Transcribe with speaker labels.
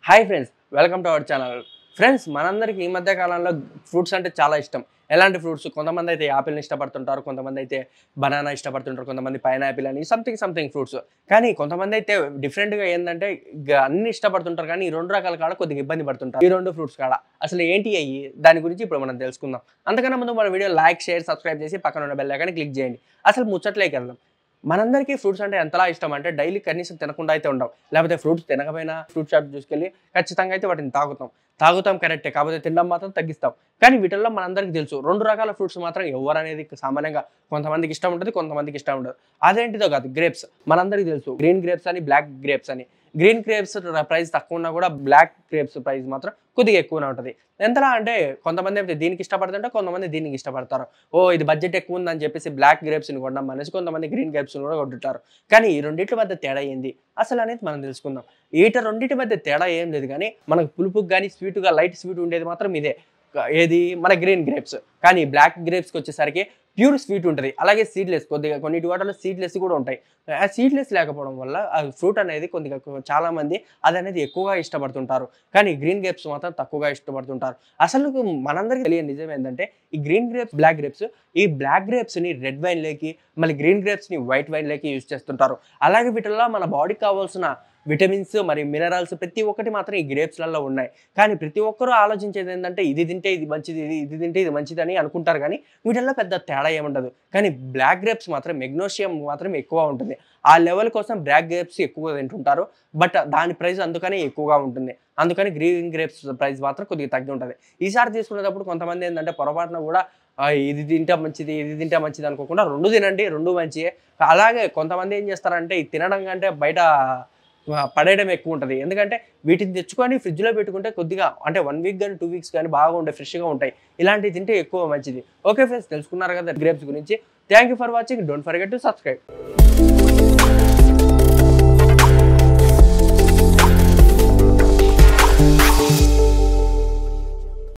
Speaker 1: Hi friends, welcome to our channel. Friends, మనందరికీ ఈ మధ్య కాలంలో ఫ్రూట్స్ అంటే చాలా ఇష్టం. ఎలాంటి ఫ్రూట్స్? కొంతమంది అయితే యాపిల్ని ఇష్టపడుతుంటారు, కొంతమంది అయితే బనానా ఇష్టపడుతుంటారు, కొంతమంది పైనాపిల్ అని సంథింగ్ ఫ్రూట్స్. కానీ కొంతమంది అయితే డిఫరెంట్గా ఏంటంటే అన్ని ఇష్టపడుతుంటారు, కానీ ఈ రెండు రకాల కాడ కొద్దిగా ఇబ్బంది పడుతుంటారు. ఈ రెండు ఫ్రూట్స్ కాడ అసలు ఏంటి అయ్యి, దాని గురించి ఇప్పుడు మనం తెలుసుకుందాం. అంతకన్నా ముందు మన వీడియో లైక్, షేర్, సబ్స్క్రైబ్ చేసి పక్కన ఉన్న బెల్ ఐకాన్ని క్లిక్ చేయండి. అసలు ముచ్చట్లోకి వెళ్దాం. మనందరికీ ఫ్రూట్స్ అంటే ఎంతలా ఇష్టం అంటే డైలీ కనీసం తినకుండా అయితే ఉండవు. లేకపోతే ఫ్రూట్స్ తినకపోయినా ఫ్రూట్ షాప్ చూసుకెళ్ళి ఖచ్చితంగా అయితే వాటిని తాగుతాం కరెక్టే, కాకపోతే తినడం మాత్రం తగ్గిస్తాం. కానీ వీటిల్లో మనందరికీ తెలుసు రెండు రకాల ఫ్రూట్స్ మాత్రం ఎవరు అనేది సామాన్యంగా కొంతమందికి ఇష్టం ఉంటుంది, కొంతమందికి ఇష్టం ఉండదు. అదేంటిదో కాదు, గ్రేప్స్. మనందరికీ తెలుసు గ్రీన్ గ్రేప్స్ అని, బ్లాక్ గ్రేప్స్ అని. గ్రీన్ గ్రేప్స్ ప్రైస్ తక్కువ ఉన్నా కూడా బ్లాక్ గ్రేప్స్ ప్రైస్ మాత్రం కొద్దిగా ఎక్కువనే ఉంటుంది. ఎంతలా అంటే కొంతమంది అయితే దీనికి ఇష్టపడుతుంటే కొంతమంది దీనికి ఇష్టపడతారు. ఇది బడ్జెట్ ఎక్కువ ఉందని చెప్పేసి బ్లాక్ గ్రేప్స్ని కొనడం అనేసి కొంతమంది గ్రీన్ గ్రేప్స్ని కూడా కొంటుంటారు. కానీ ఈ రెండింటి మధ్య తేడా ఏంది అసలు అనేది మనం తెలుసుకుందాం. రెండింటి మధ్య తేడా ఏం లేదు, కానీ మనకు పులుపుకి కానీ స్వీట్గా లైట్ స్వీట్ ఉండేది మాత్రం ఇదే. ఏది మన గ్రీన్ గ్రేప్స్. కానీ బ్లాక్ గ్రేప్స్కి వచ్చేసరికి ప్యూర్ స్వీట్ ఉంటుంది. అలాగే సీడ్లెస్, కొద్దిగా కొన్నిటి వాటిలో సీడ్లెస్ కూడా ఉంటాయి. ఆ సీడ్లెస్ లేకపోవడం వల్ల ఆ ఫ్రూట్ అనేది కొద్దిగా చాలా మంది అది అనేది ఎక్కువగా ఇష్టపడుతుంటారు. కానీ గ్రీన్ గ్రేప్స్ మాత్రం తక్కువగా ఇష్టపడుతుంటారు. అసలు మనందరికీ తెలియని నిజం ఏంటంటే ఈ గ్రీన్ గ్రేప్స్, బ్లాక్ గ్రేప్స్, ఈ బ్లాక్ గ్రేప్స్ని రెడ్ వైన్లోకి, మళ్ళీ గ్రీన్ గ్రేప్స్ని వైట్ వైన్లోకి యూజ్ చేస్తుంటారు. అలాగే వీటిల్లో మన బాడీకి కావాల్సిన విటమిన్స్ మరియు మినరల్స్ ప్రతి ఒక్కటి మాత్రం ఈ గ్రేప్స్లలో ఉన్నాయి. కానీ ప్రతి ఒక్కరూ ఆలోచించేది ఏంటంటే ఇది తింటే ఇది మంచిది, ఇది తింటే ఇది మంచిది అని అనుకుంటారు. కానీ వీటిల్లో పెద్ద తేడా ఏముండదు. కానీ బ్లాక్ గ్రేప్స్ మాత్రం మెగ్నీషియం మాత్రం ఎక్కువ ఉంటుంది. ఆ లెవెల్ కోసం బ్లాక్ గ్రేప్స్ ఎక్కువగా తింటుంటారు. బట్ దాని ప్రైస్ అందుకని ఎక్కువగా ఉంటుంది. అందుకని గ్రీన్ గ్రేప్స్ ప్రైస్ మాత్రం కొద్దిగా తగ్గి ఉంటుంది. ఈసారి తీసుకునేటప్పుడు కొంతమంది ఏంటంటే పొరపాటున కూడా ఇది తింటే మంచిది, ఇది తింటే మంచిది అనుకోకుండా రెండు తినండి, రెండు మంచియే. అలాగే కొంతమంది ఏం చేస్తారంటే ఇది తినడం కంటే బయట పడేయడం ఎక్కువ ఉంటుంది. ఎందుకంటే వీటిని తెచ్చుకొని ఫ్రిడ్జ్లో పెట్టుకుంటే కొద్దిగా అంటే 1 వీక్ కానీ 2 వీక్స్ కానీ బాగా ఉంటాయి, ఫ్రెష్గా ఉంటాయి. ఇలాంటివి తింటే ఎక్కువ మంచిది. ఓకే ఫ్రెండ్స్, తెలుసుకున్నారు కదా గ్రేప్స్ గురించి. Thank you for watching. Don't forget to subscribe.